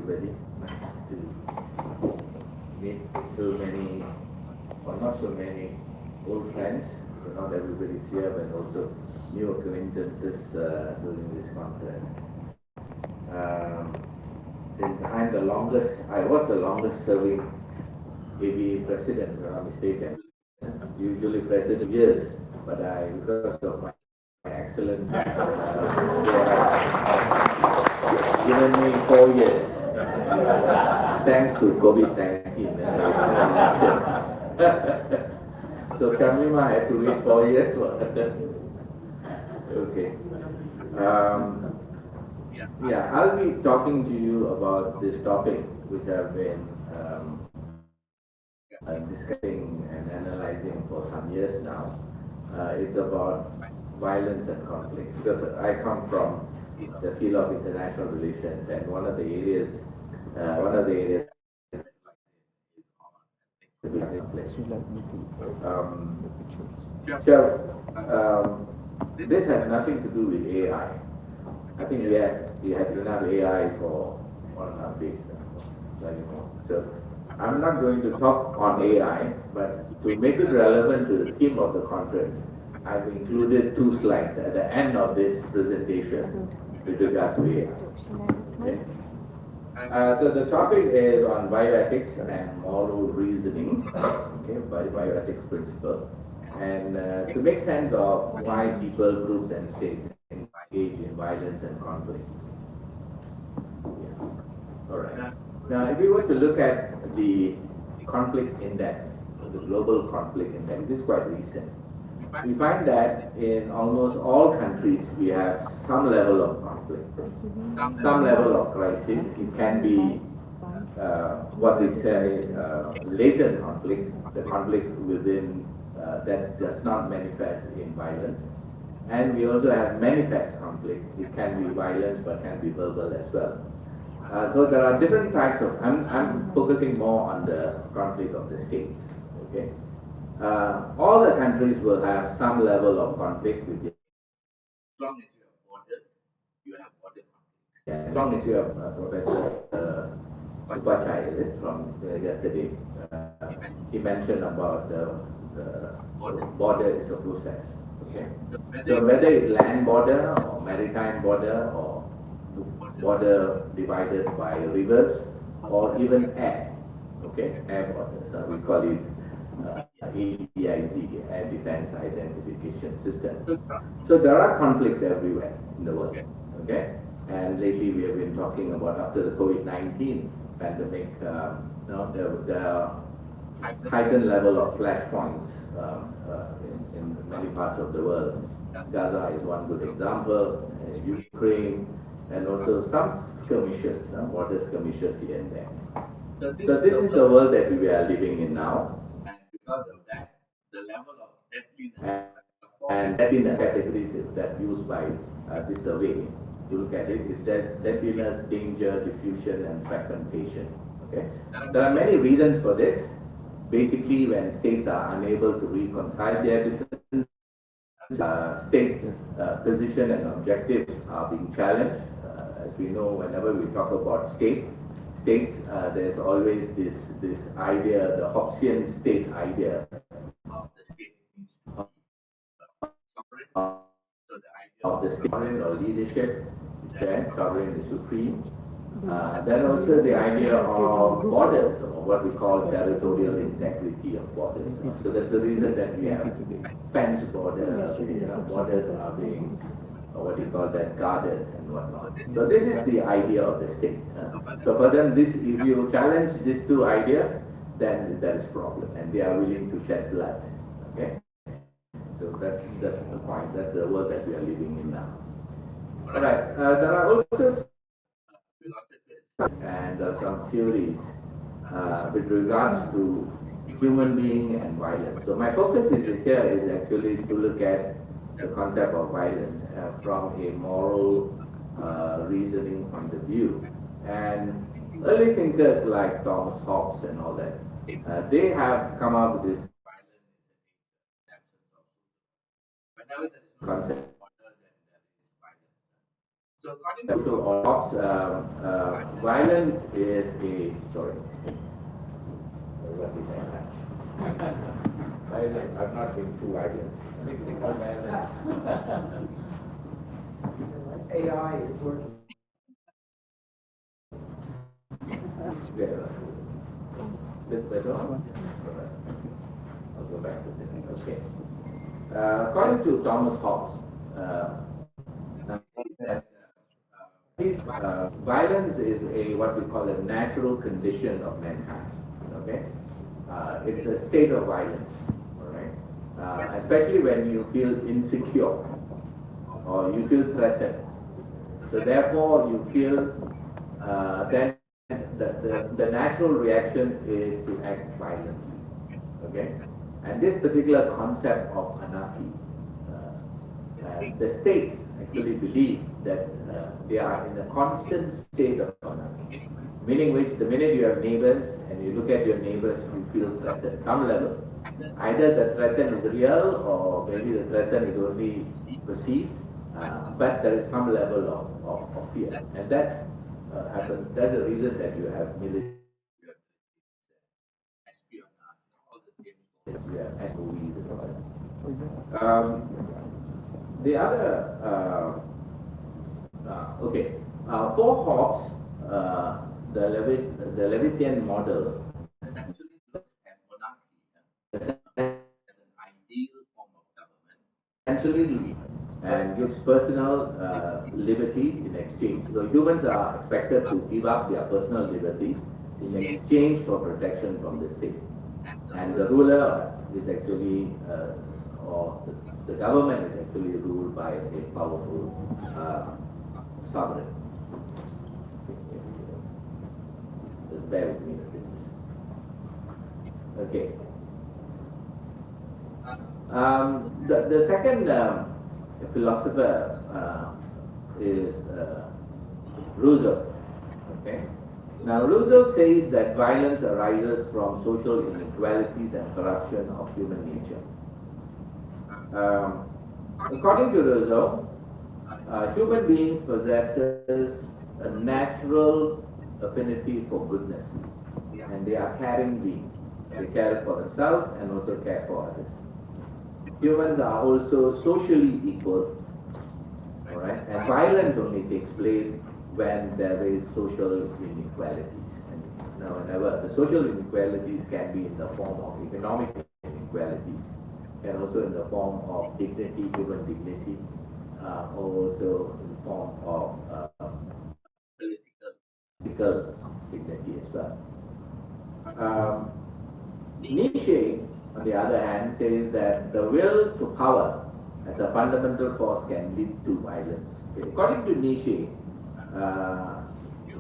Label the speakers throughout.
Speaker 1: Very nice to meet so many, or not so many, old friends. Not everybody's here, but also new acquaintances during this conference. Since I was the longest serving ABA president, if I'm not mistaken. Usually president years, but because of my excellence, they have given me 4 years. Thanks to COVID-19. So Shamima had to wait 4 years for Okay. Yeah, I'll be talking to you about this topic, which I've been discussing and analyzing for some years now. It's about violence and conflict, because I come from the field of international relations, and one of the areas so this has nothing to do with AI. I think we had enough AI for 1.5 days now. So I'm not going to talk on AI, but to make it relevant to the theme of the conference, I've included 2 slides at the end of this presentation with regard to AI. Okay? So the topic is on bioethics and moral reasoning, okay, by bioethics principle, and to make sense of why people, groups, and states engage in violence and conflict. Yeah. All right. Now, if we were to look at the conflict index, the global conflict index, this is quite recent. We find that in almost all countries we have some level of conflict, some level of crisis. It can be what we say latent conflict, the conflict within that does not manifest in violence. And we also have manifest conflict. It can be violence, but can be verbal as well. So there are different types of. I'm focusing more on the conflict of the states. Okay. All the countries will have some level of conflict with it. As long as you have borders, you have border conflicts. Yeah, as long as you have Professor Supachai, is it, from yesterday, he mentioned about the border is a process. Okay. So whether it's land border or maritime border or border divided by rivers or even air, okay, air border. So we call it ADIZ, Air Defense Identification System. So there are conflicts everywhere in the world, okay? And lately we have been talking about, after the COVID-19 pandemic, the heightened level of flashpoints in many parts of the world. Gaza is one good example, Ukraine, and also some skirmishes, border skirmishes here and there. So this is the world that we are living in now. And because of that, the level of deadliness and deadliness categories that used by this survey, you look at it, is deadliness, danger, diffusion, and fragmentation. Okay? There are many reasons for this. Basically, when states are unable to reconcile their differences, states' position and objectives are being challenged. As we know, whenever we talk about states, there's always this idea, the Hobbesian state idea of the state needs to be sovereign. So the idea of the state sovereign or leadership is there, sovereign is supreme. Then also the idea of borders, or what we call territorial integrity of borders. So that's the reason that we have fence borders. Borders are being, what do you call that, guarded and whatnot. So this is the idea of the state. So for them, if you challenge these 2 ideas, then there is problem, and they are willing to shed blood. Okay. So that's the point. That's the world that we are living in now. All right. There are also and some theories with regards to human being and violence. So my focus here is actually to look at the concept of violence from a moral reasoning point of view. And early thinkers like Thomas Hobbes and all that, they have come up with this violence is an absence of whenever there is no concept, then there is violence. social orthodox, violence is a, sorry, what did I have? Violence, I've not been too violent. Violence.
Speaker 2: AI is working.
Speaker 1: This better? I'll go back to this. Okay. According to Thomas Hobbes, violence is a what we call a natural condition of mankind. Okay, it's a state of violence. All right, especially when you feel insecure or you feel threatened. So therefore, you feel then the natural reaction is to act violently. Okay, and this particular concept of anarchy, the states actually believe that they are in a constant state of anarchy, meaning which the minute you have neighbors and you look at your neighbors, you feel threatened at some level. Either the threat is real or maybe the threat is only perceived, but there is some level of fear. And that happens. That's the reason that you have military, you have SOEs and all that. The other, okay, for Hobbes, the Levitian model essentially looks at monarchy as an ideal form of government, essentially, and gives personal liberty in exchange. So humans are expected to give up their personal liberties in exchange for protection from the state. And the ruler is actually, or the government is actually ruled by a powerful sovereign. Just bear with me with this. Okay. The second philosopher is Rousseau. Okay. Now, Rousseau says that violence arises from social inequalities and corruption of human nature. According to Rousseau, human beings possesses a natural affinity for goodness, and they are caring beings. They care for themselves and also care for others. Humans are also socially equal, all right? And violence only takes place when there is social inequalities. And now, whenever the social inequalities can be in the form of economic inequalities, and also in the form of dignity, human dignity, or also in the form of political dignity as well. Nietzsche, on the other hand, says that the will to power as a fundamental force can lead to violence. Okay. According to Nietzsche,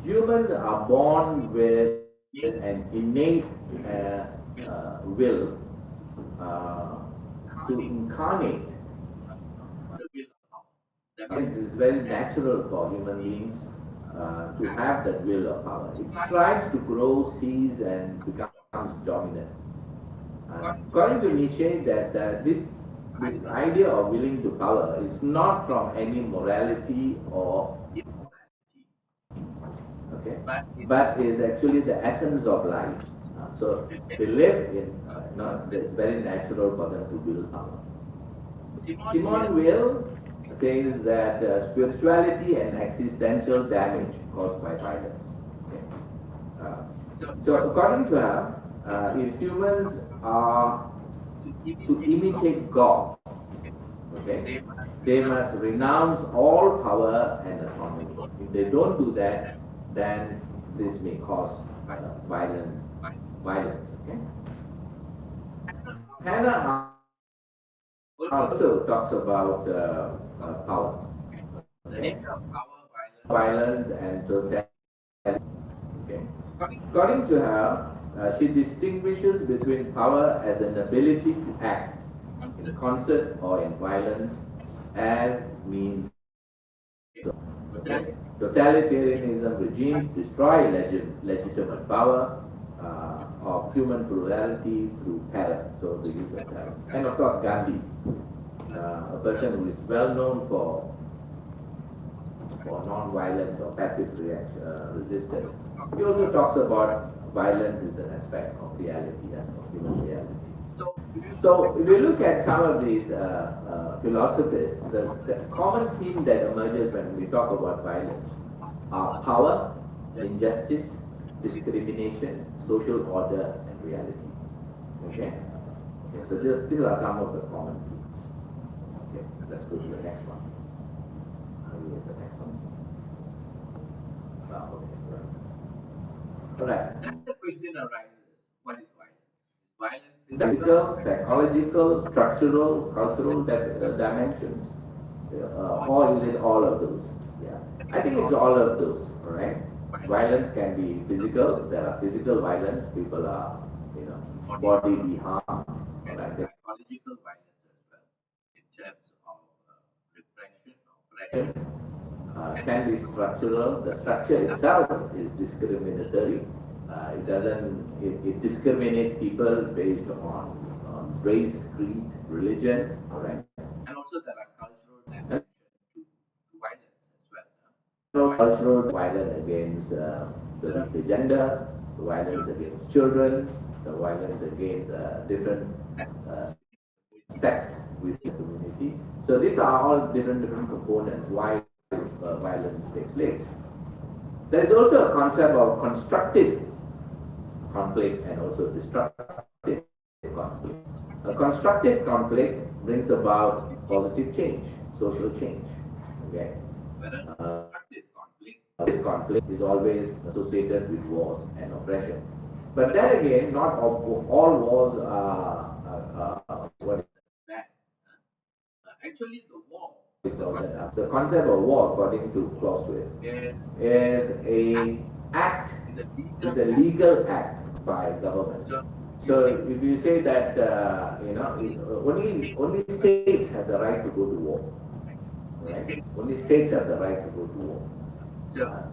Speaker 1: humans are born with an innate will to incarnate. It is very natural for human beings to have that will of power. It strives to grow, seize, and becomes dominant. According to Nietzsche, that this idea of willing to power is not from any morality or immorality, okay, but is actually the essence of life. So they live in, it's very natural for them to will power. Simone Weil says that spirituality and existential damage caused by violence. Okay. So according to her, if humans are to imitate God, okay, they must renounce all power and autonomy. If they don't do that, then this may cause violence. Okay. Hannah also talks about power. Okay. Violence and totality. Okay. According to her, she distinguishes between power as an ability to act in concert or in violence as means. Okay. Totalitarianism regimes destroy legitimate power of human plurality through terror, so the use of terror. And of course, Gandhi, a person who is well known for or non-violence or passive resistance. He also talks about violence is an aspect of reality and of human reality. So if you look at some of these philosophies, the common theme that emerges when we talk about violence are power, injustice, discrimination, social order, and reality. Okay? So these are some of the common themes. Okay, let's go to the next one. Are we at the next one? Okay, right. All right.
Speaker 2: Then the question arises, what is violence? Is violence
Speaker 1: Physical, psychological, structural, cultural dimensions, or is it all of those? Yeah, I think it's all of those. All right. Violence can be physical. There are physical violence. People are, bodily harm.
Speaker 2: and psychological violence as well, in terms of repression, oppression,
Speaker 1: Can be structural. The structure itself is discriminatory. It discriminates people based on race, creed, religion, all right?
Speaker 2: and also there are cultural dimensions to violence as well.
Speaker 1: Cultural violence against the weaker gender, the violence against children, the violence against different sects within the community. So these are all different components why violence takes place. There is also a concept of constructive conflict and also destructive conflict. A constructive conflict brings about positive change, social change. Okay. Conflict is always associated with wars and oppression. But then again, not all wars are what is
Speaker 2: that. Actually, the war.
Speaker 1: The concept of war, according to Prof, is a legal act by government. So if you say that only states have the right to go to war, right? Only states have the right to go to war.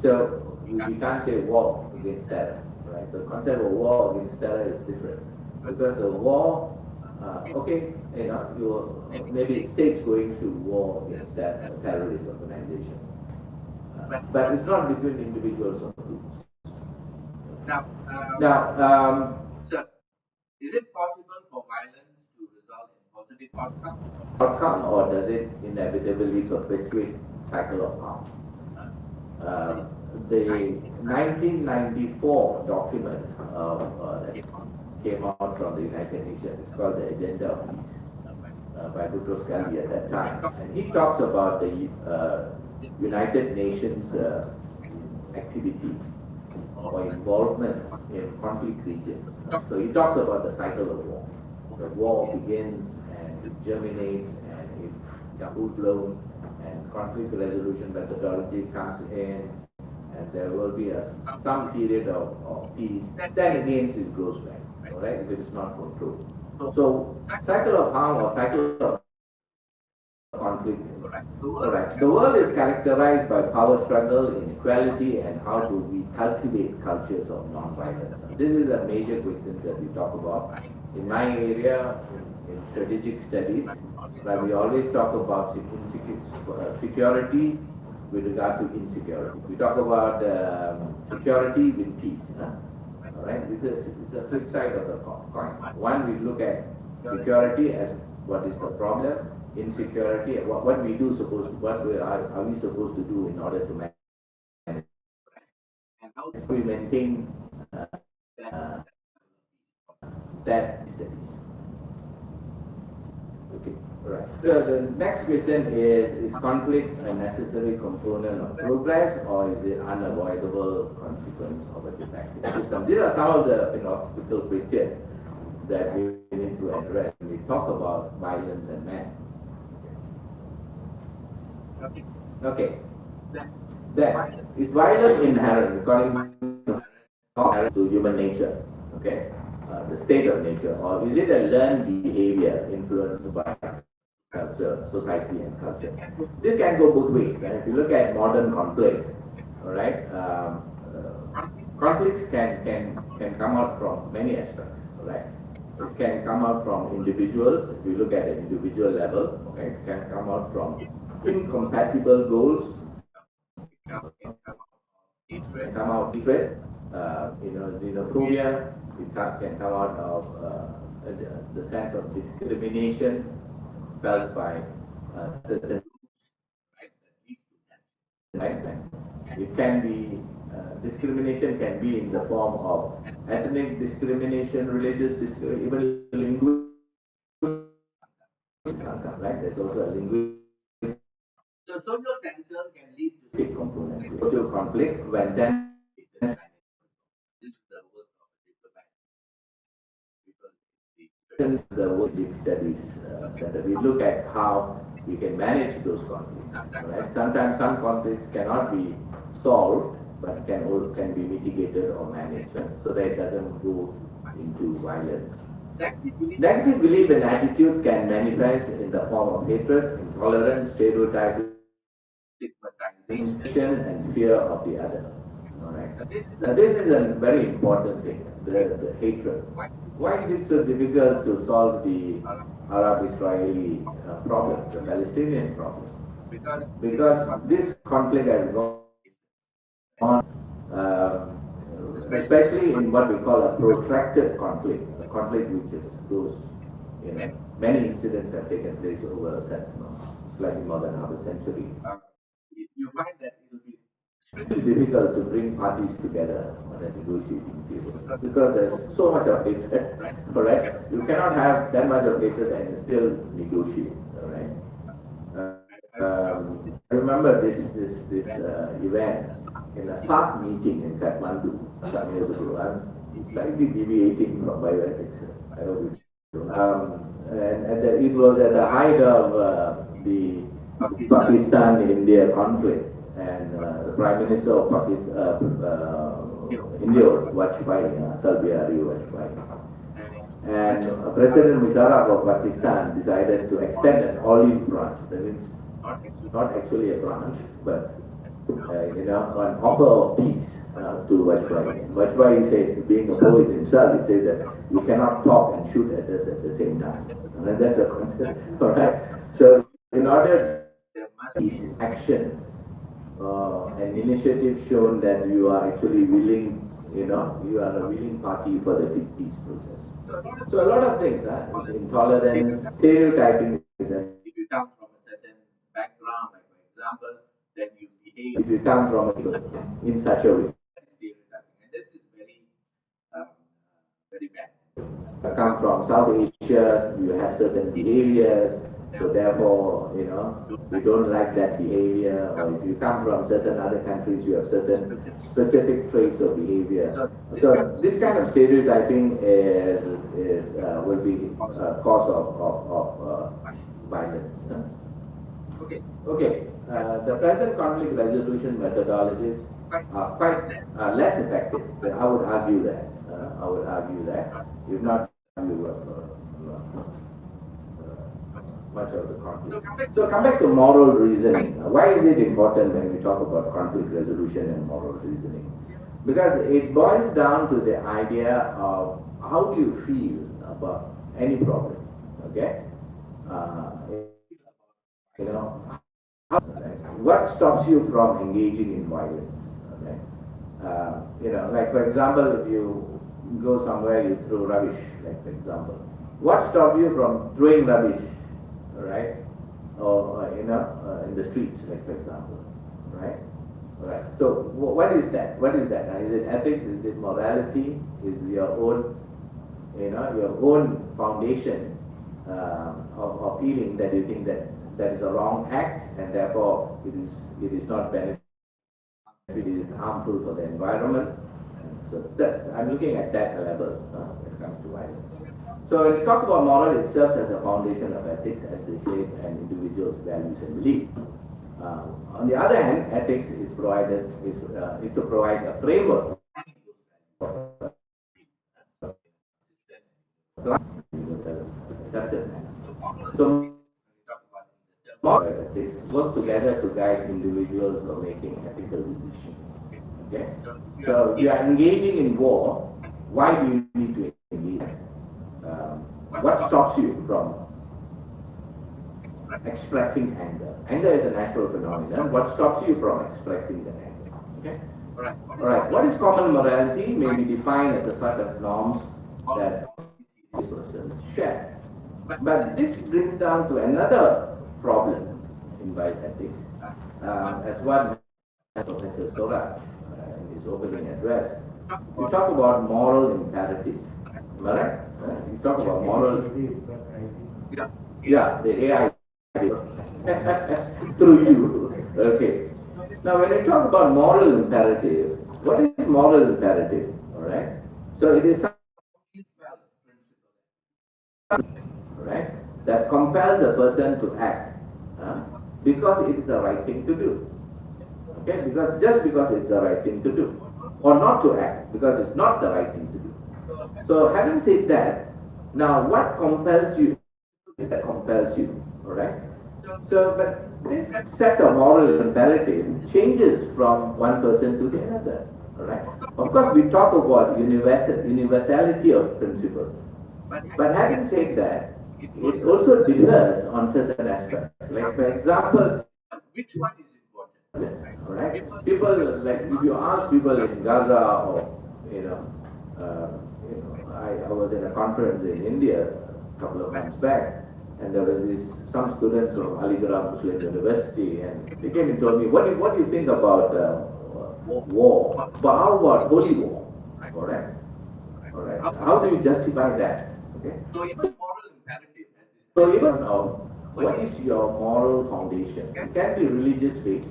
Speaker 1: So we can't say war against terror, right? The concept of war against terror is different because the war, maybe states going to war against that terrorist organization, but it's not between individuals or groups.
Speaker 2: Now, sir, is it possible for violence to result in positive
Speaker 1: outcome, or does it inevitably perpetuate cycle of harm? The 1994 document that came out from the United Nations, it's called the Agenda of Peace, by Prof at that time. And he talks about the United Nations activity or involvement in conflict regions. So he talks about the cycle of war. The war begins and it germinates and it becomes full-blown, and conflict resolution methodology comes in, and there will be some period of peace. Then again it goes back, all right, if it is not controlled. So cycle of harm or cycle of conflict. Correct. The world is characterized by power struggle, inequality, and how do we cultivate cultures of non-violence. This is a major question that we talk about. In my area, in strategic studies, where we always talk about security with regard to insecurity. We talk about security with peace. All right, it's a flip side of the coin. One, we look at security as what is the problem. Insecurity, what are we supposed to do in order to manage and how do we maintain that studies. Okay, right. So the next question is conflict a necessary component of progress, or is it unavoidable consequence of a defective system? These are some of the philosophical questions that we need to address when we talk about violence and man. Okay. Then, is violence inherent according to human nature? Okay, the state of nature, or is it a learned behavior influenced by culture, society, and culture? This can go both ways. And if you look at modern conflicts, all right, conflicts can come out from many aspects. All right, it can come out from individuals. If you look at an individual level, okay, it can come out from incompatible goals
Speaker 2: can come out of hatred,
Speaker 1: come out of hatred, xenophobia, can come out of the sense of discrimination felt by certain
Speaker 2: groups, right, that lead to tension.
Speaker 1: right? It can be discrimination can be in the form of ethnic discrimination, religious discrimination, even linguistic, right? There's also a linguistic
Speaker 2: So social tension can lead to
Speaker 1: component, social conflict when then
Speaker 2: diplomatic management. This is the work of a diplomat because
Speaker 1: the World Studies Center. We look at how we can manage those conflicts. Right? Sometimes some conflicts cannot be solved, but can be mitigated or managed, so that it doesn't go into violence. Negative belief and attitude can manifest in the form of hatred, intolerance, stereotyping,
Speaker 2: stigmatization.
Speaker 1: and fear of the other. All right.
Speaker 2: Now,
Speaker 1: This is a very important thing, the hatred. Why is it so difficult to solve the Arab-Israeli problem, the Palestinian problem?
Speaker 2: because
Speaker 1: Because this conflict has gone on,
Speaker 2: especially
Speaker 1: especially in what we call a protracted conflict, a conflict which is goes, many incidents have taken place over a slightly more than half a century.
Speaker 2: you find that it will be
Speaker 1: It's difficult to bring parties together on a negotiating table because there's so much of hatred, correct? You cannot have that much of hatred and still negotiate, all right? I remember this event in a SARC meeting in Kathmandu some years ago. I'm slightly deviating from bioethics. I hope you don't. It was at the height of the Pakistan-India conflict, and the Prime Minister of Pakistan, India was Vajpayee, Atal Bihari Vajpayee. And President Musharraf of Pakistan decided to extend an olive branch. That means not actually a branch, but an offer of peace to Vajpayee. Vajpayee said, being a poet himself, he said that you cannot talk and shoot at us at the same time. And that's a concept. All right. So in order peace action, an initiative shown that you are actually willing, you are a willing party for the peace process. So a lot of things, intolerance, stereotyping.
Speaker 2: if you come from a certain background, like for example, then you behave
Speaker 1: If you come from in such a way,
Speaker 2: stereotyping, and this is very bad.
Speaker 1: come from South Asia, you have certain behaviors, so therefore, you don't like that behavior, or if you come from certain other countries, you have certain specific traits of behavior. So this kind of stereotyping will be a cause of violence. Okay. The present conflict resolution methodologies are quite less effective. I would argue that. If not, much of the conflict. So come back to moral reasoning. Why is it important when we talk about conflict resolution and moral reasoning? Because it boils down to the idea of how do you feel about any problem, okay? What stops you from engaging in violence, okay? Like for example, if you go somewhere, you throw rubbish, like for example. What stops you from throwing rubbish, right? Or, in the streets, like for example, right? Right. So what is that? What is that? Is it ethics? Is it morality? Is your own, your own foundation of feeling that you think that is a wrong act, and therefore it is not beneficial, it is harmful for the environment. So I'm looking at that level when it comes to violence. So when we talk about moral, it serves as a foundation of ethics as they shape an individual's values and beliefs. On the other hand, ethics is to provide a framework accepted. So moral ethics work together to guide individuals for making ethical decisions. Okay? So if you are engaging in war, why do you need to engage? What stops you from expressing anger. Anger is a natural phenomenon. What stops you from expressing that anger? Okay. All right. What is common morality may be defined as a set of norms that all persons share. But this brings down to another problem in bioethics, as what Professor Sora in his opening address. You talk about moral imperative. Am I right? You talk about moral. Yeah, the AI through you. Okay. Now, when you talk about moral imperative, what is moral imperative? All right. So it is right, that compels a person to act because it is the right thing to do. Okay, because it's the right thing to do, or not to act because it's not the right thing to do. So having said that, now what compels you? That compels you, all right? So, but this set of moral imperative changes from one person to the another, all right? Of course, we talk about universality of principles, but having said that, it also differs on certain aspects. Like, for example, which one is important? All right, people, like if you ask people in Gaza or you know, I was in a conference in India a couple of months back, and there was some students from Aligarh Muslim University, and they came and told me, what do you think about war? But how about holy war? All right, all right. How do you justify that? Okay. So even moral imperative. So even what is your moral foundation? It can be religious based,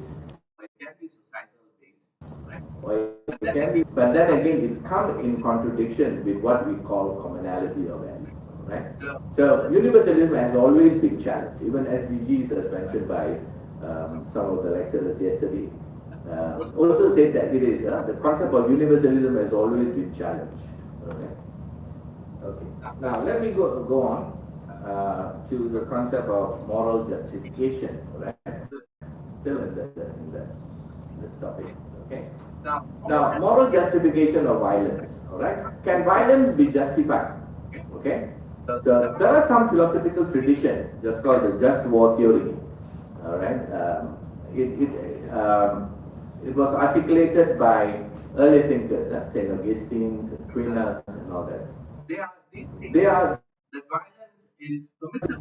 Speaker 1: it can be societal based, right? Or it can be, but then again, it comes in contradiction with what we call commonality of value, right? So universalism has always been challenged, even SDGs, as mentioned by some of the lecturers yesterday. Also said that it is the concept of universalism has always been challenged. Okay. Okay. Now let me go on to the concept of moral justification, right? Still in this topic. Okay. Now, moral justification of violence. All right. Can violence be justified? Okay. So there are some philosophical traditions, just called the just war theory. All right. It was articulated by early thinkers, Saint Augustine, Aquinas, and all that. They are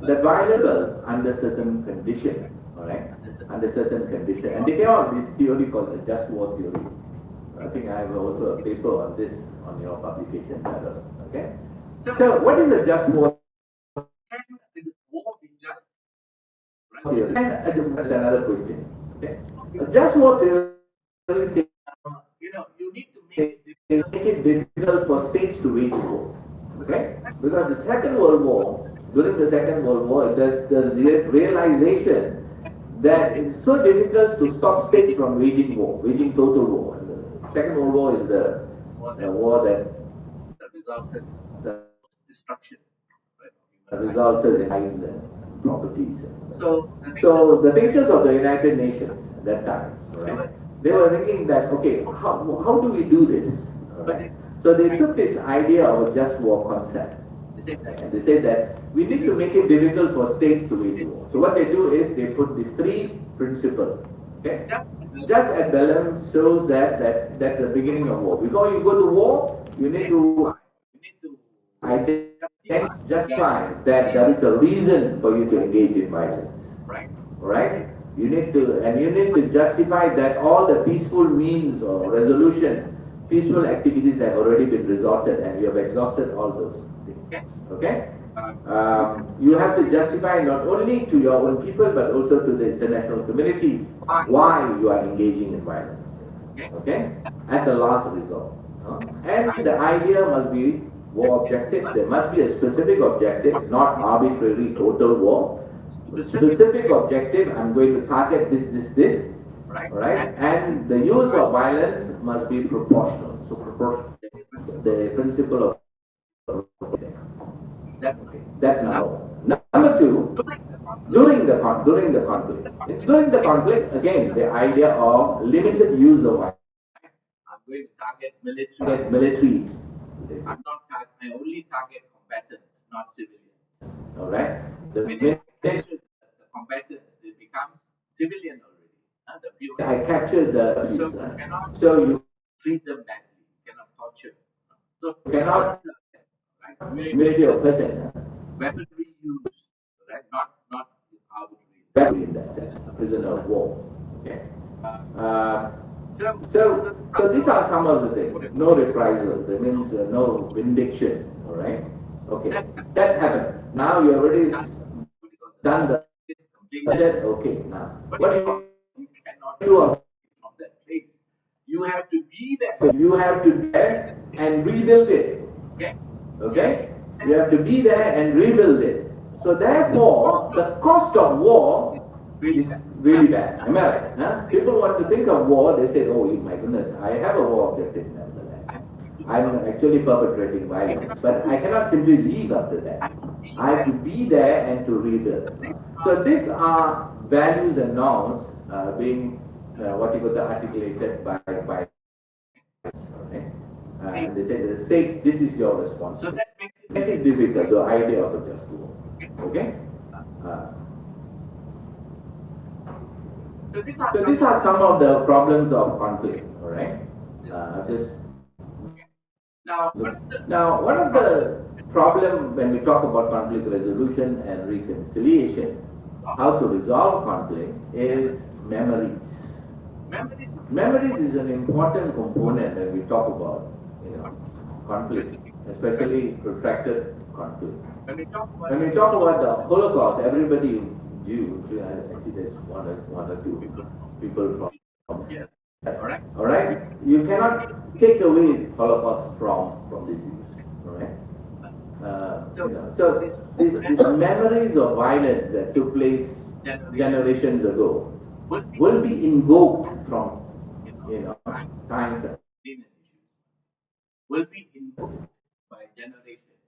Speaker 1: that violence under certain condition, all right, under certain condition, and they came out with this theory called the just war theory. I think I have also a paper on this on your publication title. Okay, so what is a just war theory? That's another question. Okay, a just war theory says you need to make it difficult for states to wage war. Okay? Because the Second World War, during the Second World War, there's the realization that it's so difficult to stop states from waging war, waging total war. And the Second World War is the war that resulted in destruction, resulted in lives and properties. So the thinkers of the United Nations at that time, right, they were thinking that, okay, how do we do this? Right? So they took this idea of a just war concept, and they said that we need to make it difficult for states to wage war. So what they do is they put these three principles. Okay, just at Bellum shows that that's the beginning of war. Before you go to war, you need to justify that there is a reason for you to engage in violence. Right? You need to justify that all the peaceful means or resolution, peaceful activities have already been resorted, and you have exhausted all those things. Okay? You have to justify not only to your own people but also to the international community why you are engaging in violence. Okay? As a last resort. And the idea must be war objective. There must be a specific objective, not arbitrary total war. Specific objective, I'm going to target this, right? And the use of violence must be proportional. So the principle of that's number one. Number two, during the conflict, again, the idea of limited use of violence. I'm going to target military. I only target combatants, not civilians. All right. The
Speaker 2: combatants, they become civilian already. The POW.
Speaker 1: I captured the abuse.
Speaker 2: So you cannot
Speaker 1: you
Speaker 2: treat them badly. You cannot torture. So
Speaker 1: cannot
Speaker 2: right?
Speaker 1: humiliate a person.
Speaker 2: Weaponry used, right? Not arbitrary.
Speaker 1: Weaponry in that sense, prisoner of war. Okay.
Speaker 2: So
Speaker 1: So these are some of the things. No reprisals. That means no vindication. All right. Okay. That happened. Now you already done the budget. Okay. Now what do
Speaker 2: you cannot
Speaker 1: you do?
Speaker 2: from that place. You have to be there.
Speaker 1: You have to be there and rebuild it.
Speaker 2: Okay.
Speaker 1: Okay? You have to be there and rebuild it. So therefore, the cost of war is really bad. Am I right? Huh? People want to think of war, they say, oh my goodness, I have a war objective nevertheless. I'm actually perpetrating violence, but I cannot simply leave after that. I have to be there and to rebuild. So these are values and norms being what you could articulated by okay? And they say the stakes, this is your response.
Speaker 2: So that makes
Speaker 1: it difficult, the idea of a just war. Okay? So these are some of the problems of conflict, all right? Now, one of the problem when we talk about conflict resolution and reconciliation, how to resolve conflict is memories. Memories is an important component when we talk about conflict, especially protracted conflict. When we talk about the Holocaust, everybody, Jews, I see there's one or two people from here. All right, you cannot take away Holocaust from the Jews. All right. So these memories of violence that took place generations ago will be invoked from time to
Speaker 2: will be invoked by generations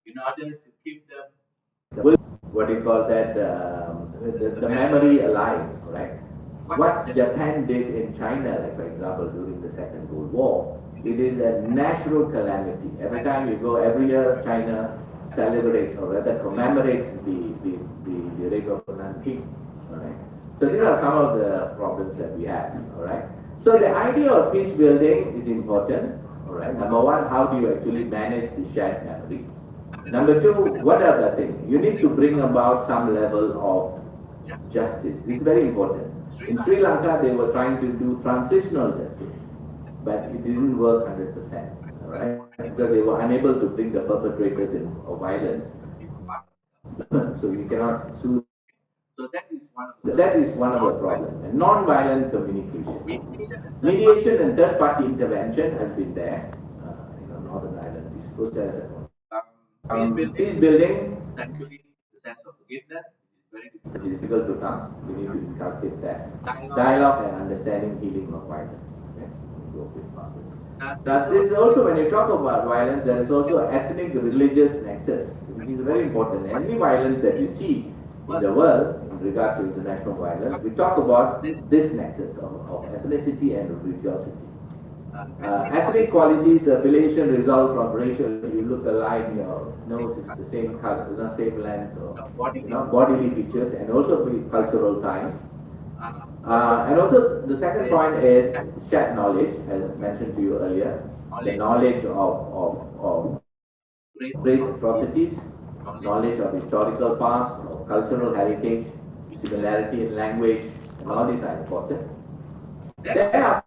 Speaker 2: in order to keep them
Speaker 1: what do you call that the memory alive, right? What Japan did in China, like for example during the Second World War, it is a natural calamity. Every time you go, every year China celebrates or rather commemorates the rape of Nanking. All right. So these are some of the problems that we have. All right. So the idea of peace building is important. All right. Number one, how do you actually manage the shared memory? Number two, what are the things? You need to bring about some level of justice. This is very important. In Sri Lanka, they were trying to do transitional justice, but it didn't work 100%. All right, because they were unable to bring the perpetrators of violence. So you cannot sue.
Speaker 2: So that is
Speaker 1: one of the problems. And non-violent communication, mediation and third-party intervention has been there. Northern Ireland is process. Peace building,
Speaker 2: essentially the sense of forgiveness is very
Speaker 1: difficult to come. We need to inculcate that. Dialogue and understanding healing of violence. Okay? Now, this is also, when you talk about violence, there is also ethnic religious nexus, which is very important. Any violence that you see in the world in regard to international violence, we talk about this nexus of ethnicity and religiosity. Ethnic qualities, affiliation result from racial. You look alike, your nose is the same color, same length, or bodily features, and also cultural ties. And also the second point is shared knowledge, as mentioned to you earlier, the knowledge of great atrocities, knowledge of historical past, of cultural heritage, similarity in language, and all these are important. There are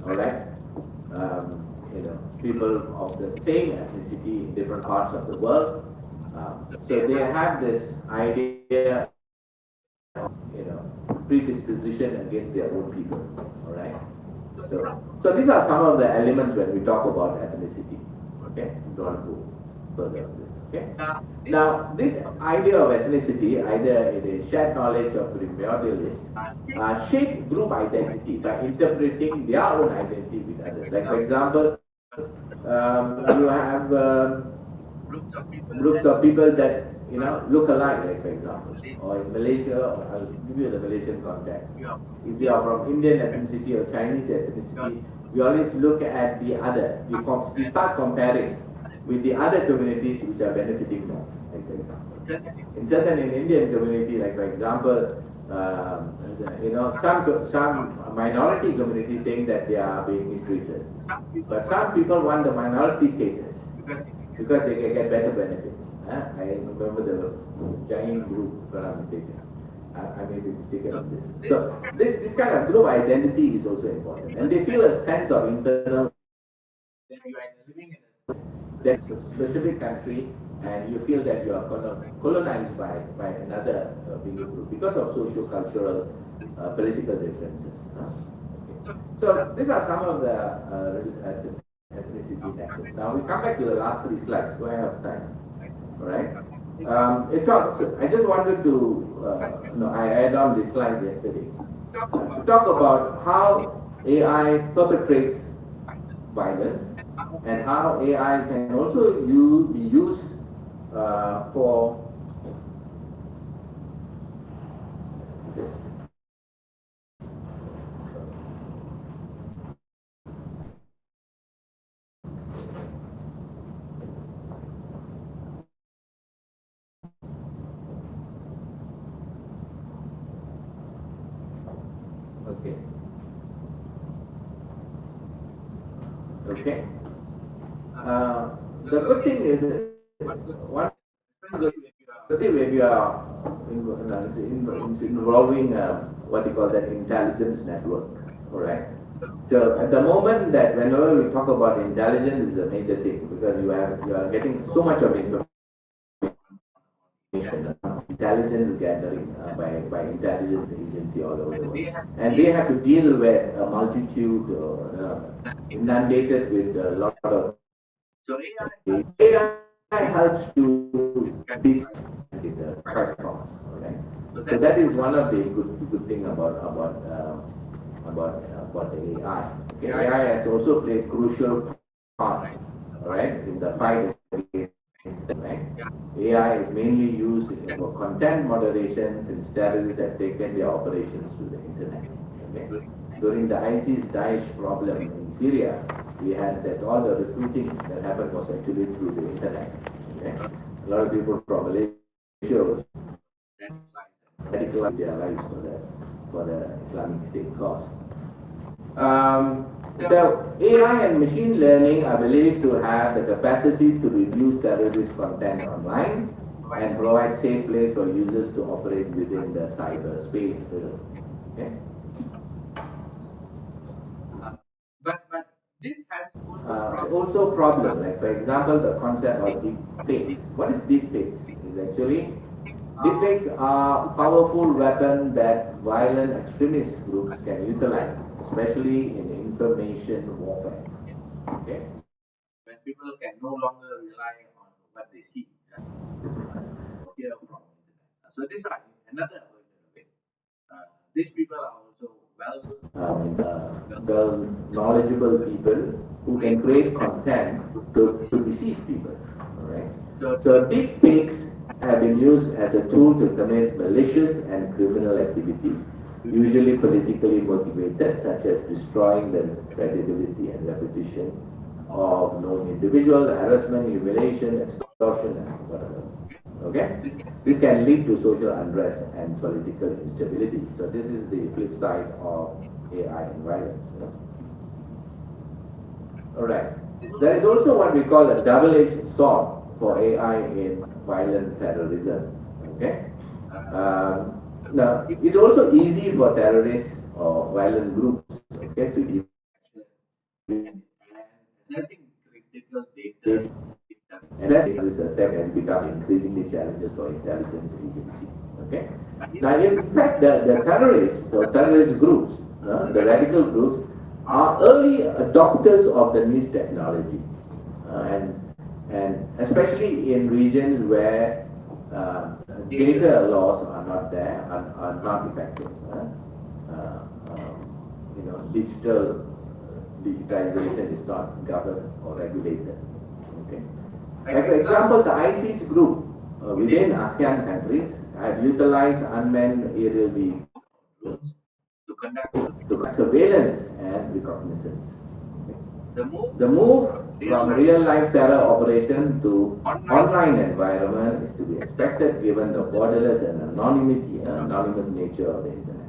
Speaker 1: all right, people of the same ethnicity in different parts of the world. So they have this idea of, predisposition against their own people. All right. So these are some of the elements when we talk about ethnicity. Okay, don't go further on this. Okay. Now, this idea of ethnicity, either it is shared knowledge or primordialist, shape group identity by interpreting their own identity with others. Like, for example, you have groups of people that look alike. Like, for example, or in Malaysia, I'll give you the Malaysian context. If you are from Indian ethnicity or Chinese ethnicity, we always look at the other. We start comparing with the other communities which are benefiting more, like for example. in certain in Indian community, like for example, some minority community saying that they are being mistreated, but some people want the minority status because they can get better benefits. I remember there was a giant group, if I'm not mistaken. I may be mistaken on this. So this kind of group identity is also important, and they feel a sense of internal that you are living in that specific country, and you feel that you are colonized by another bigger group because of socio-cultural, political differences. Okay. So these are some of the ethnicity nexus. Now we come back to the last three slides. Do I have time? All right. I just wanted to, I had on this slide yesterday to talk about how AI perpetrates violence and how AI can also be used for this. Okay. Okay. The good thing is, one good thing when you are it's involving what you call that intelligence network. All right. So at the moment that whenever we talk about intelligence is a major thing because you are getting so much of information, intelligence gathering by intelligence agency all over the world, and they have to deal with a multitude, inundated with a lot of. So AI helps to decide the correct cost. Okay, so that is one of the good thing about the AI. Okay, AI has also played crucial part, right, in the fight against. Right? AI is mainly used for content moderation since terrorists have taken their operations to the internet. Okay? During the ISIS Daesh problem in Syria, we had that all the recruiting that happened was actually through the internet. Okay? A lot of people from Malaysia was radicalized their lives for the Islamic State cause. So AI and machine learning are believed to have the capacity to reduce terrorist content online and provide safe place for users to operate within the cyberspace. Okay. But this has also problem. Like for example, the concept of deepfakes. What is deepfakes? Is actually deepfakes are powerful weapon that violent extremist groups can utilize, especially in information warfare. Okay? When people can no longer rely on what they see or hear from the internet. So these are another version of it. These people are also well knowledgeable people who can create content to deceive people. All right? So deep fakes have been used as a tool to commit malicious and criminal activities, usually politically motivated, such as destroying the credibility and reputation of known individuals, harassment, humiliation, extortion, and whatever. Okay? This can lead to social unrest and political instability. So this is the flip side of AI and violence. Alright. There is also what we call a double-edged sword for AI in violent terrorism. Okay? Now, it's also easy for terrorists or violent groups, okay, to accessing critical data. And this attack has become increasingly challenges for intelligence agencies. Okay. Now, in fact, the terrorists or terrorist groups, the radical groups, are early adopters of the new technology, and especially in regions where data laws are not there, are not effective. Digitization is not governed or regulated. Okay. Like for example, the ISIS group within ASEAN countries have utilized unmanned aerial vehicles to conduct surveillance and reconnaissance. Okay. The move from real life terror operation to online environment is to be expected given the borderless and anonymous nature of the internet.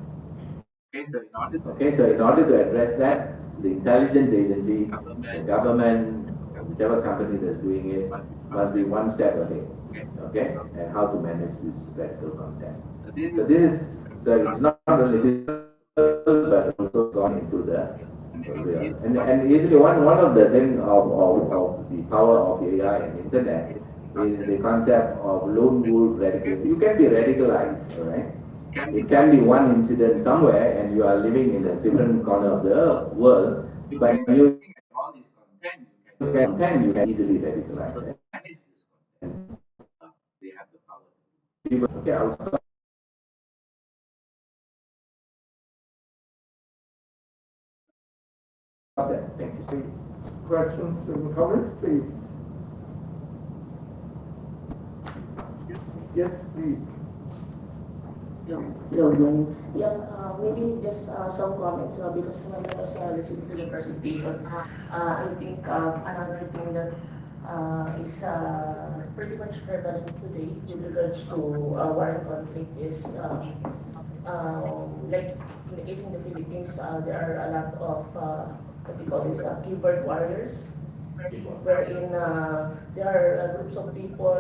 Speaker 1: Okay, so in order to address that, the intelligence agency, the government, whichever company that's doing it, must be one step ahead. Okay, and how to manage this radical content. So it's not only physical, but also gone into the real. And usually one of the things of the power of AI and internet is the concept of lone wolf radical. You can be radicalized, all right? It can be one incident somewhere and you are living in a different corner of the world, but you can easily radicalize. People, okay, I'll stop there. Thank you.
Speaker 3: Questions and comments, please? Yes, please.
Speaker 4: Hello, Glenn. Yeah, maybe just some comments because when I was listening to the presentation, I think another thing that is pretty much prevalent today with regards to war and conflict is like in the case in the Philippines, there are a lot of what we call this keyboard warriors, wherein there are groups of people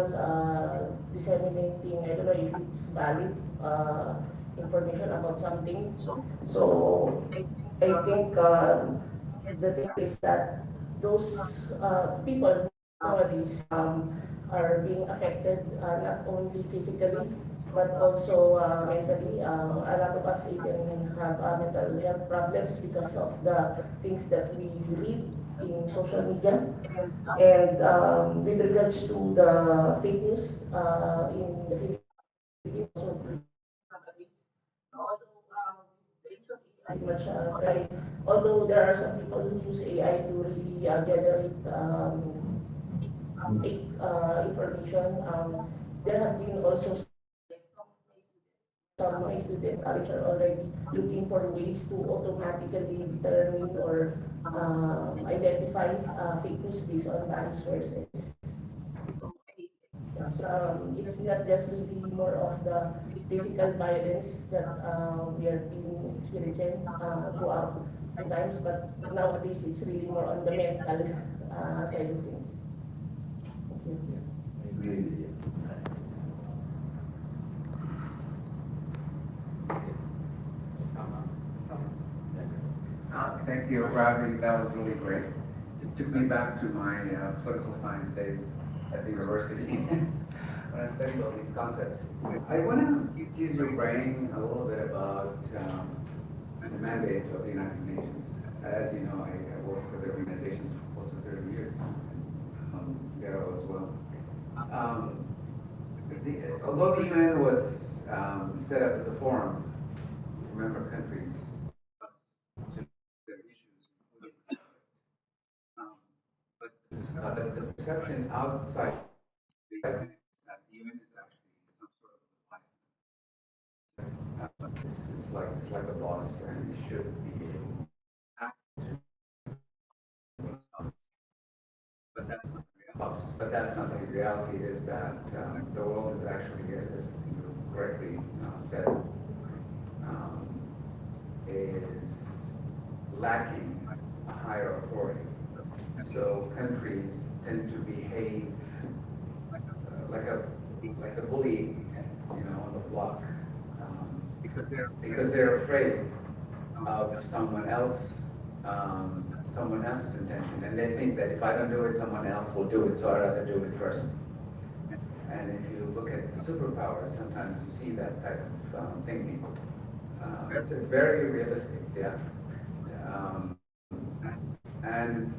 Speaker 4: disseminating, I don't know if it's valid information about something. So I think the thing is that those people nowadays are being affected not only physically but also mentally. A lot of us even have mental health problems because of the things that we read in social media. And with regards to the fake news in the Philippines, also pretty much although there are some people who use AI to really generate fake information, there have been also some students which are already looking for ways to automatically determine or identify fake news based on various sources. So it's not just really more of the physical violence that we are being experiencing throughout the times, but nowadays it's really more on the mental side of things. Thank you.
Speaker 1: I agree with you.
Speaker 5: Thank you, Ravi. That was really great. It took me back to my political science days at the university when I studied all these concepts. I want to tease your brain a little bit about the mandate of the United Nations. As you know, I worked with organizations for close to 30 years, Gero as well. Although the UN was set up as a forum for member countries to their issues, but the perception outside the UN is that the UN is actually some sort of a it's like a boss, and it should be able to act to, but that's not the reality. But that's not the reality. Is that the world is actually, as you correctly said, is lacking a higher authority. So countries tend to behave like a bully, on the block, because they're afraid of someone else's intention, and they think that if I don't do it, someone else will do it, so I'd rather do it first. And if you look at the superpowers, sometimes you see that type of thinking. It's very realistic, yeah. And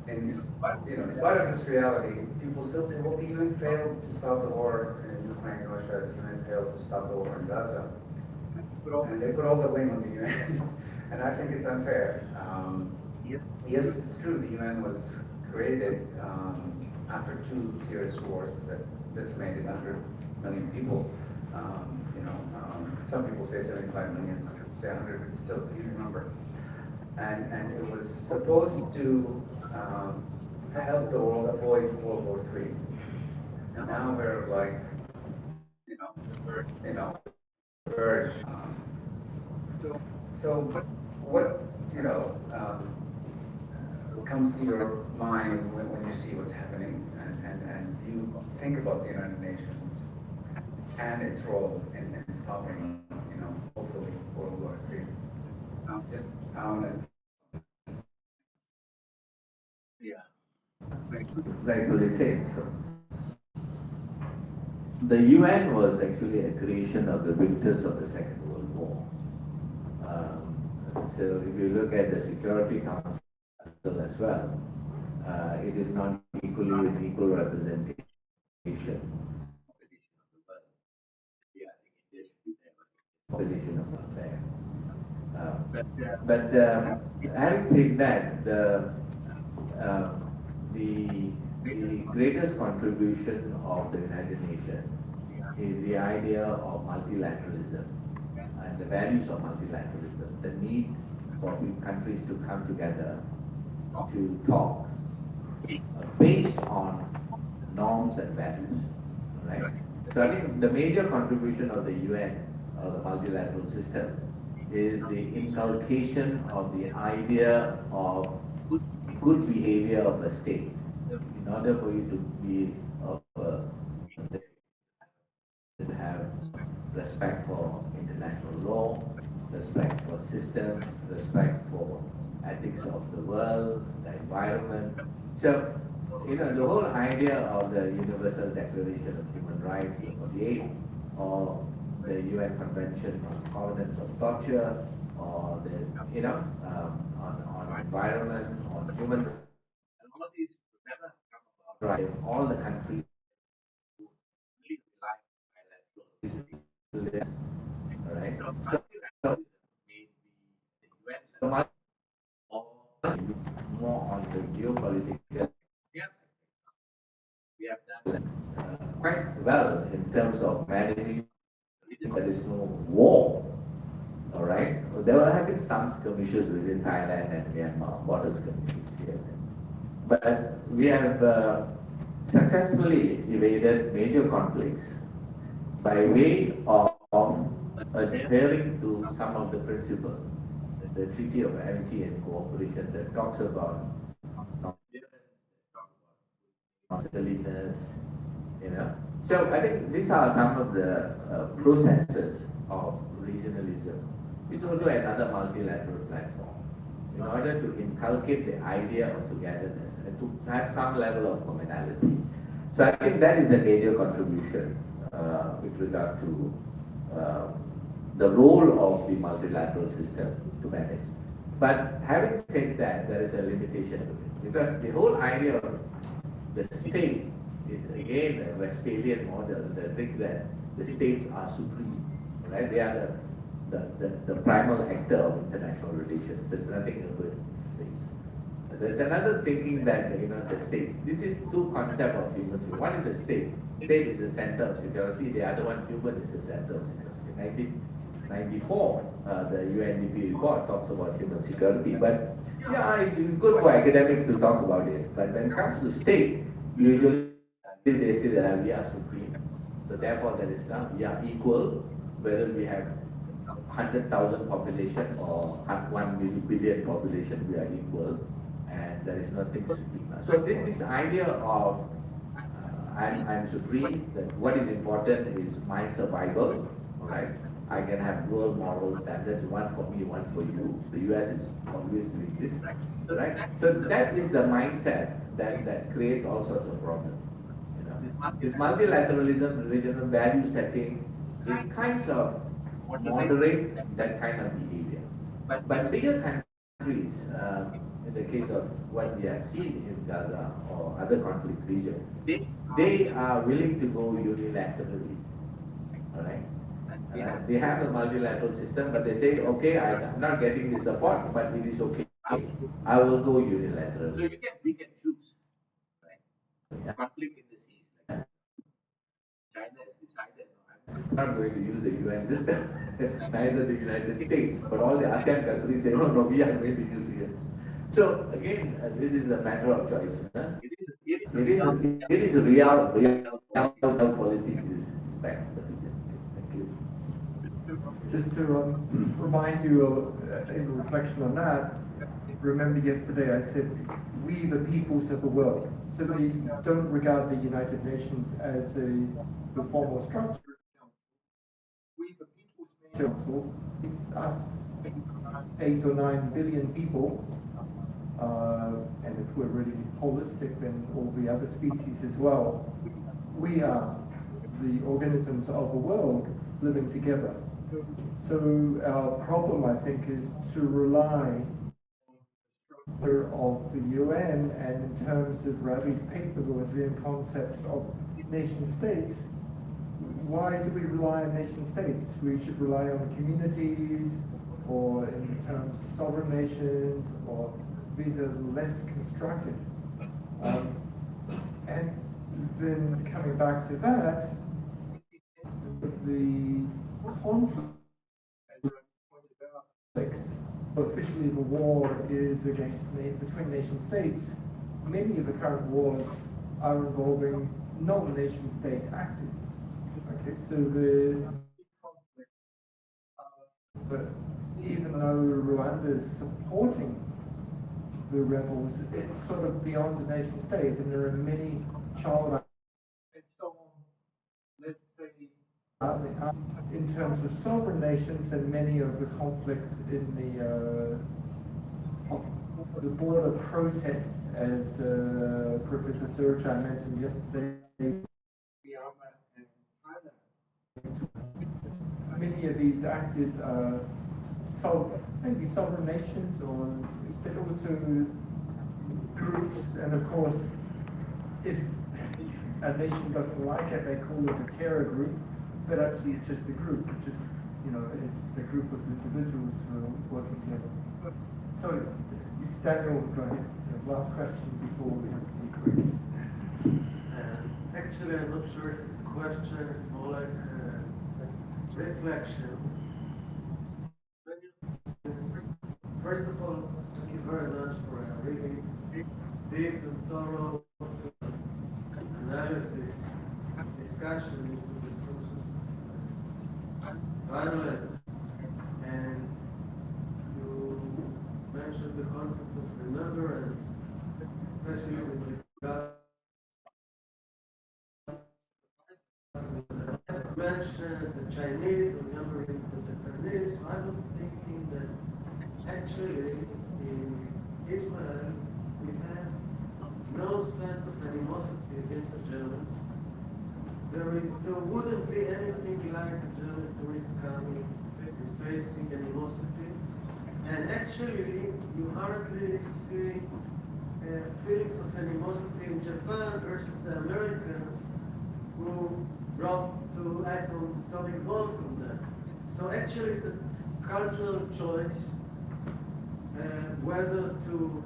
Speaker 5: in spite of this reality, people still say, well, the UN failed to stop the war in Ukraine and Russia, the UN failed to stop the war in Gaza. And they put all the blame on the UN. And I think it's unfair. Yes, it's true, the UN was created after two serious wars that decimated 100 million people. Some people say 75 million, some people say 100, but it's still a huge number. and it was supposed to help the world avoid World War III. And now we're like, you know, verge. So what, what comes to your mind when you see what's happening, and you think about the United Nations and its role in stopping, hopefully World War III? Just honest.
Speaker 2: Yeah.
Speaker 1: Rightfully said. So, the UN was actually a creation of the victors of the Second World War. So if you look at the Security Council as well, it is not equally an equal representation
Speaker 2: Competition of the world. Yeah, I think India should be there.
Speaker 1: population of not there.
Speaker 2: But
Speaker 1: But having said that, uh, the greatest contribution of the United Nations is the idea of multilateralism and the values of multilateralism, the need for countries to come together to talk based on norms and values, right? So I think the major contribution of the UN or the multilateral system is the inculcation of the idea of good behavior of a state. In order for you to be of to have respect for international law, respect for systems, respect for ethics of the world, the environment. So, the whole idea of the Universal Declaration of Human Rights, the 48, or the UN Convention on Covenants of Torture, or the, on environment, on human
Speaker 2: and all these would never come about
Speaker 1: rights, all the countries
Speaker 2: only rely on bilateral.
Speaker 1: all right?
Speaker 2: So
Speaker 1: So,
Speaker 2: multilateralism may be the UN
Speaker 1: so
Speaker 2: level
Speaker 1: much
Speaker 2: or
Speaker 1: more on the geopolitical
Speaker 2: yeah, we have done
Speaker 1: quite well in terms of managing.
Speaker 2: little
Speaker 1: There is no war, all right? There have been some skirmishes within Thailand and Myanmar, border skirmishes here. But we have successfully evaded major conflicts by way of adhering to some of the principles. The Treaty of Amity and Cooperation that talks about non-silliness, So I think these are some of the processes of regionalism. It's also another multilateral platform in order to inculcate the idea of togetherness and to have some level of commonality. So I think that is a major contribution with regard to the role of the multilateral system to manage. But having said that, there is a limitation to it because the whole idea of the state is again a Westphalian model that thinks that the states are supreme, right? They are the primal actor of international relations. There's nothing about states. There's another thinking that the states. This is two concepts of human security. One is the state. State is the center of security. The other one, human, is the center of security. 1994, the UNDP report talks about human security. But yeah, it's good for academics to talk about it. But when it comes to state, usually they say that we are supreme. So therefore, there is now we are equal, whether we have 100,000 population or 1 billion population, we are equal, and there is nothing supreme. So this idea of I'm supreme, that what is important is my survival, right? I can have dual moral standards, one for me, one for you. The US is always doing this, right? So that is the mindset that creates all sorts of problems. This multilateralism, regional value setting, it kinds of moderate that kind of behavior. But bigger countries, in the case of what we have seen in Gaza or other conflict regions, they are willing to go unilaterally. All right? They have a multilateral system, but they say, okay, I'm not getting the support, but it is okay. I will go unilaterally.
Speaker 2: so we can choose, right? Conflict in the seas, like China has decided, no, I'm
Speaker 1: not going to use the UN this time, neither the United States, but all the ASEAN countries say, no, no, we are going to use the UN. So again, this is a matter of choice. Huh? It is a real politics, this fact. Thank you.
Speaker 3: Just to remind you in reflection on that, remember yesterday I said, we the peoples of the world. So we don't regard the United Nations as the formal structure. We the people's council is us, 8 or 9 billion people. And if we're really holistic, then all the other species as well. We are the organisms of the world living together. So our problem, I think, is to rely on the structure of the UN, and in terms of Ravi's paper, there was the concepts of nation states. Why do we rely on nation states? We should rely on communities, or in terms of sovereign nations, or these are less constructed. And then coming back to that, the conflicts, officially the war is between nation states. Many of the current wars are involving non-nation state actors. Okay, so the conflict, but even though Rwanda is supporting the rebels, it's sort of beyond the nation state, and there are many child and so on. Let's say in terms of sovereign nations, and many of the conflicts in the border process, as Professor Surchan mentioned yesterday, Myanmar and Thailand. Many of these actors are maybe sovereign nations, or but also groups, and of course, if a nation doesn't like it, they call it a terror group, but actually it's just a group, it's just, it's a group of individuals who are working together. So, Daniel, go ahead. Last question before we have some queries.
Speaker 6: Actually, I'm not sure if it's a question, it's more like a reflection. First of all, thank you very much for a really deep and thorough analysis, discussion into the sources of violence, and you mentioned the concept of remembrance, especially with regard to mentioned the Chinese remembering the Japanese. So I was thinking that actually in Israel we have no sense of animosity against the Germans. There wouldn't be anything like a German tourist coming and facing animosity. And actually, you hardly see feelings of animosity in Japan versus the Americans who dropped 2 atomic bombs on them. So actually, it's a cultural choice whether to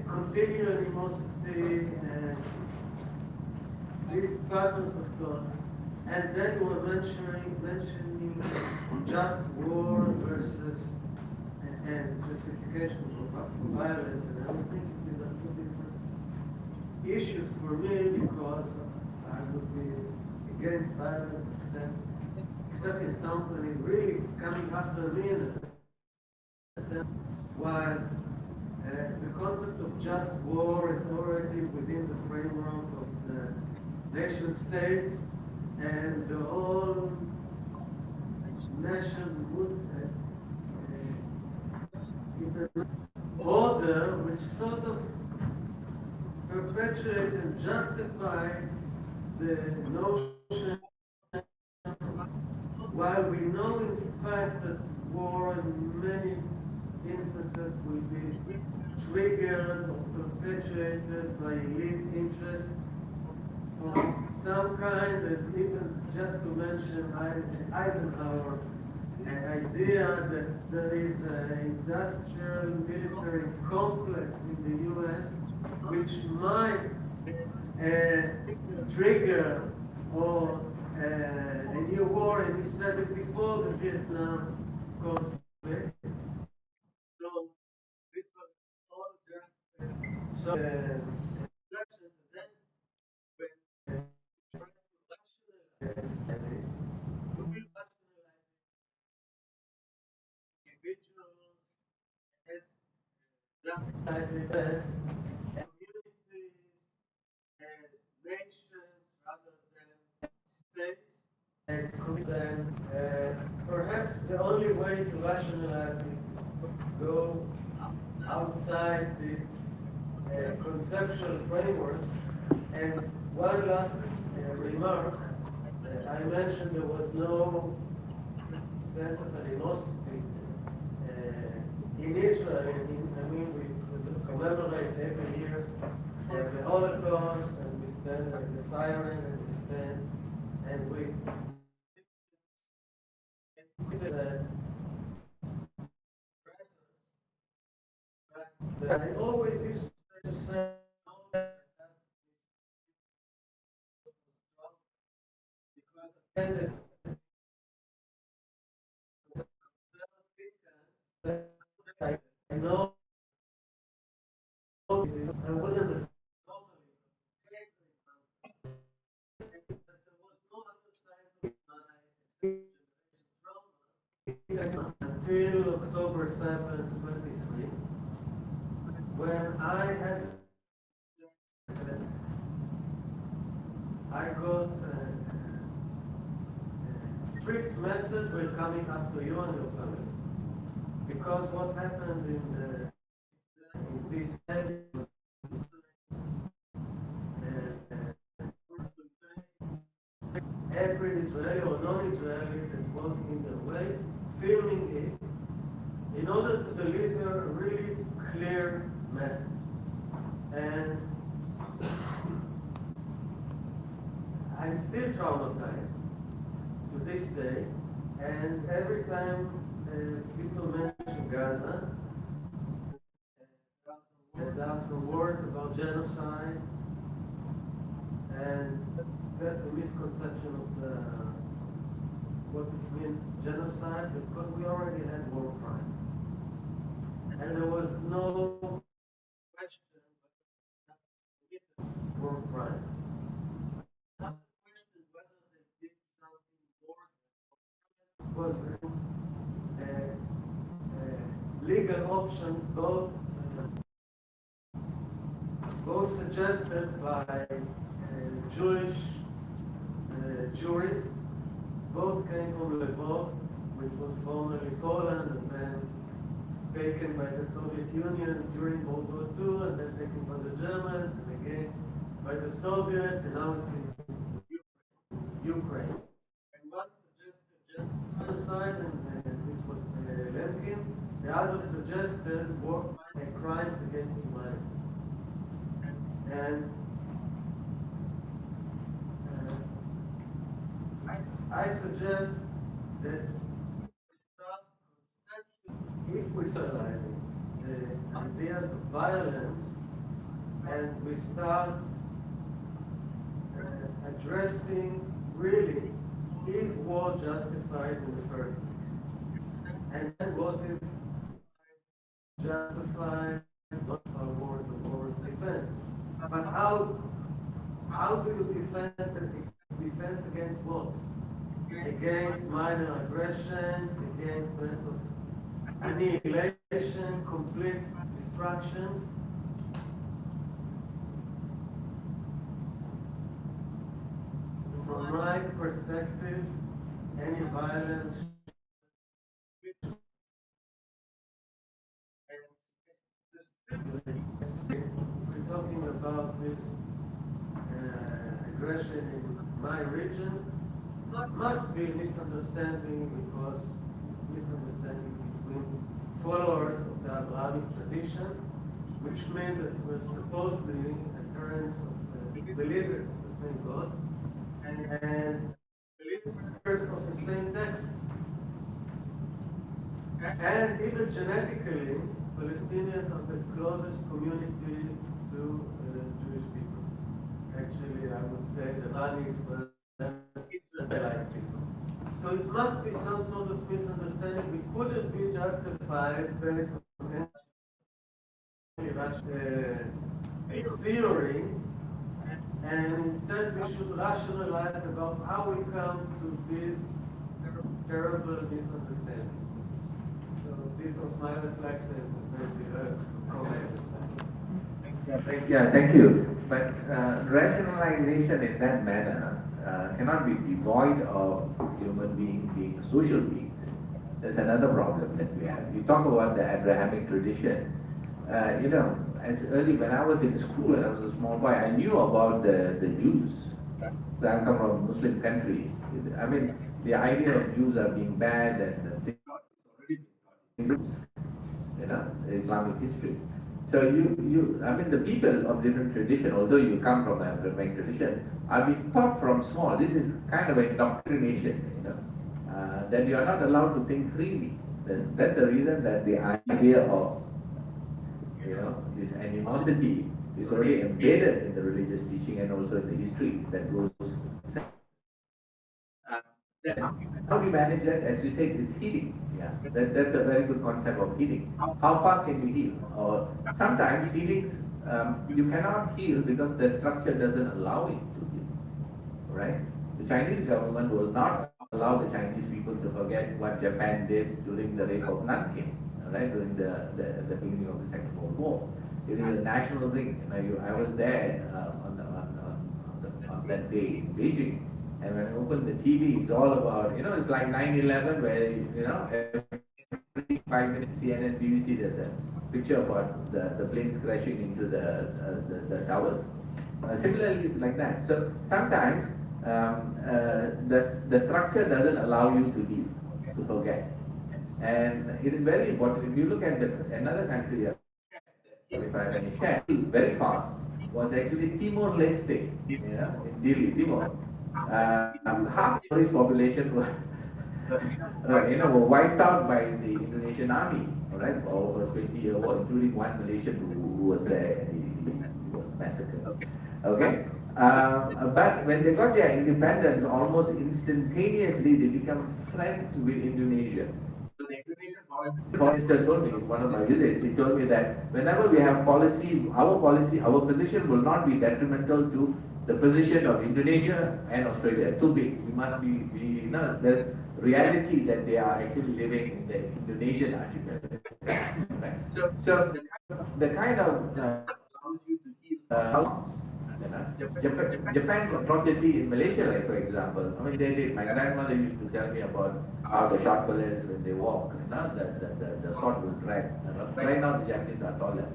Speaker 6: continue animosity and these patterns of thought. And then you were mentioning just war versus and justification for violence, and I would think these are 2 different issues for me, because I would be against violence except in somebody really is coming after me, while the concept of just war is already within the framework of the nation states, and the whole nation order, which sort of perpetuate and justify the notion, while we know in fact that war in many instances will be triggered or perpetuated by elite interests from some kind, and even just to mention Eisenhower, an idea that there is an industrial military complex in the US which might trigger or a new war, and we said it before the Vietnam conflict. So this was all just so reflection. Then when trying to rationalize it, to be rationalize individuals as that communities as nations rather than states. As then perhaps the only way to rationalize it go outside these conceptual frameworks. And one last remark, I mentioned there was no sense of animosity in Israel. I mean, we commemorate every year the Holocaust, and we stand at the siren, and we stand, and we that I always used to say because again, I know I wasn't normally there was no other signs of my generation trauma until October 7th, 23, when I got a strict message, we're coming after you and your family. Because what happened in this every Israeli or non-Israeli that was in the way, filming it in order to deliver a really clear message. And I'm still traumatized to this day, and every time people mention Gaza, there are some words about genocide, and that's a misconception of what it means genocide, because we already had war crimes. And there was no question about war crimes. Not the question whether they did something more was legal options, both suggested by Jewish jurists. Both came from Lvov, which was formerly Poland, and then taken by the Soviet Union during World War II, and then taken by the Germans, and again by the Soviets, and now it's in Ukraine. And one suggested genocide, and this was Lemkin. The other suggested war crimes against humanity. And I suggest that we start conceptually, if we realize the ideas of violence, and we start addressing really, is war justified in the first place? And then what is justified, not our war, the war of defense. But how do you defend defense against what? Against minor aggressions, against threat of annihilation, complete destruction. From my perspective, any violence we're talking about this aggression in my region must be a misunderstanding, because it's misunderstanding between followers of the Abrahamic tradition, which means that we're supposedly adherents of believers of the same God and believers of the same texts. And even genetically, Palestinians are the closest community to Jewish people. Actually, I would say the Bani Israel So it must be some sort of misunderstanding. We couldn't be justified based on any theory, and instead we should rationalize about how we come to this terrible misunderstanding. So these are my reflections and maybe comments.
Speaker 1: Yeah, thank you. But rationalization in that manner cannot be devoid of human being being social beings. That's another problem that we have. You talk about the Abrahamic tradition. As early when I was in school, when I was a small boy, I knew about the Jews. So I come from a Muslim country. I mean, the idea of Jews are being bad and things, Islamic history. So I mean, the people of different tradition, although you come from a Abrahamic tradition, are being taught from small. This is kind of indoctrination, that you are not allowed to think freely. That's the reason that the idea of, this animosity is already embedded in the religious teaching and also in the history that goes. How we manage that, as you said, is healing. Yeah, that's a very good concept of healing. How fast can you heal? Or sometimes healings you cannot heal because the structure doesn't allow it to heal. Right? The Chinese government will not allow the Chinese people to forget what Japan did during the rape of Nanking, right? During the beginning of the Second World War. It is a national thing. I was there on that day in Beijing. And when I open the TV, it's all about, it's like 9/11 where, every 5 minutes CNN, BBC, there's a picture about the planes crashing into the towers. Similarly, it's like that. So sometimes the structure doesn't allow you to heal, to forget. And it is very important. If you look at another country, if I can share, very fast, was actually Timor-Leste, in Dili, Timor. Half of its population were, were wiped out by the Indonesian army, all right, for over 20 years, including one Malaysian who was there and he was massacred. Okay, but when they got their independence, almost instantaneously they become friends with Indonesia. So the Indonesian foreign minister told me in one of my visits, he told me that whenever we have policy, our position will not be detrimental to the position of Indonesia and Australia. Too big. We must be there's reality that they are actually living in the Indonesian archipelago. Right? So the kind of allows you to heal. Japan's atrocity in Malaysia, like for example, my grandmother used to tell me about how the short fellas when they walk, the sword will drag. Right now the Japanese are taller.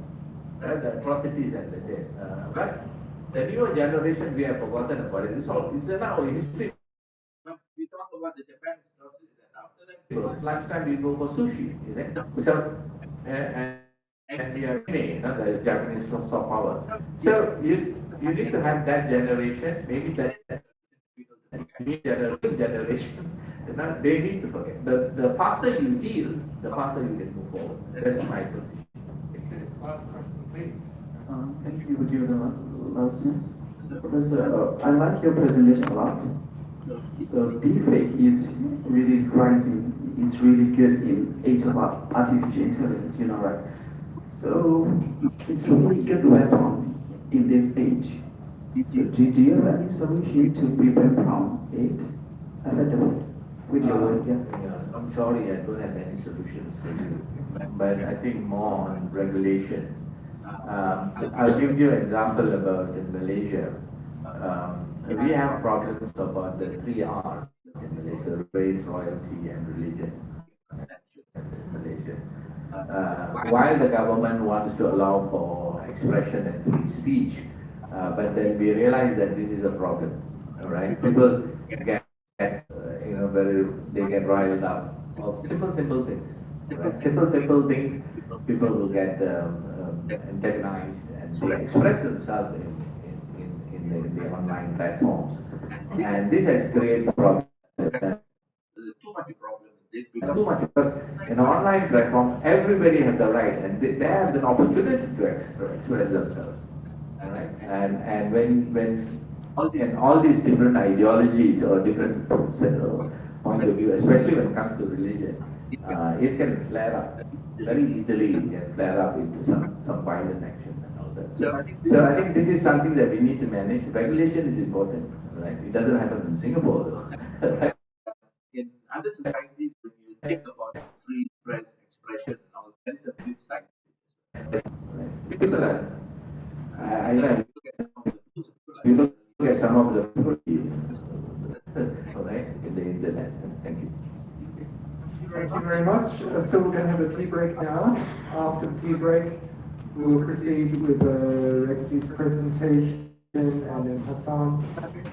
Speaker 1: The atrocities and the death. But the newer generation, we have forgotten about it. It's now history. We talk about the Japanese atrocities, and after that, lunchtime we go for sushi, is it? So, and we have the Japanese soft power. So you need to have that generation, maybe that generation. They need to forget. The faster you heal, the faster you can move forward. That's my position.
Speaker 3: Last question, please.
Speaker 7: Thank you, dear listeners. Professor, I like your presentation a lot. So deepfake is really rising. It's really good in age of artificial intelligence, right? So it's a really good weapon in this age. So do you have any solution to prevent from it effectively with your work?
Speaker 1: Yeah, I'm sorry, I don't have any solutions for you, but I think more on regulation. I'll give you an example about in Malaysia. We have problems about the 3 R's in Malaysia: race, royalty, and religion. In Malaysia, while the government wants to allow for expression and free speech, but then we realize that this is a problem. All right, people get they get riled up of simple things. Right? Simple things, people will get antagonized and they express themselves in the online platforms, and this has created problems. There's too much problem in this because in an online platform, everybody has the right and they have an opportunity to express themselves. All right, and when all these different ideologies or different point of view, especially when it comes to religion, it can flare up very easily. It can flare up into some violent action and all that. So I think this is something that we need to manage. Regulation is important, right? It doesn't happen in Singapore though. Right?
Speaker 2: In other societies, when you think about free press, expression, and all, there is a flip side.
Speaker 1: Right. People are, I know,
Speaker 2: Look at some of the tools,
Speaker 1: you look at some of the right, in the internet. Thank you.
Speaker 3: Thank you very much. So we're going to have a tea break now. After the tea break, we will proceed with Rexi's presentation and then Hassan.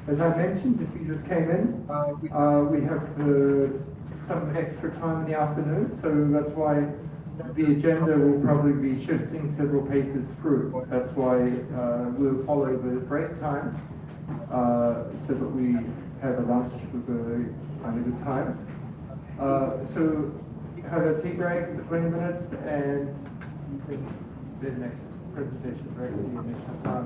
Speaker 3: As I mentioned, if you just came in, we have some extra time in the afternoon, so that's why the agenda will probably be shifting several papers through. That's why we'll follow the break time so that we have a lunch with a kind of good time. So have a tea break for 20 minutes and the next presentation, Rexy and then Hassan.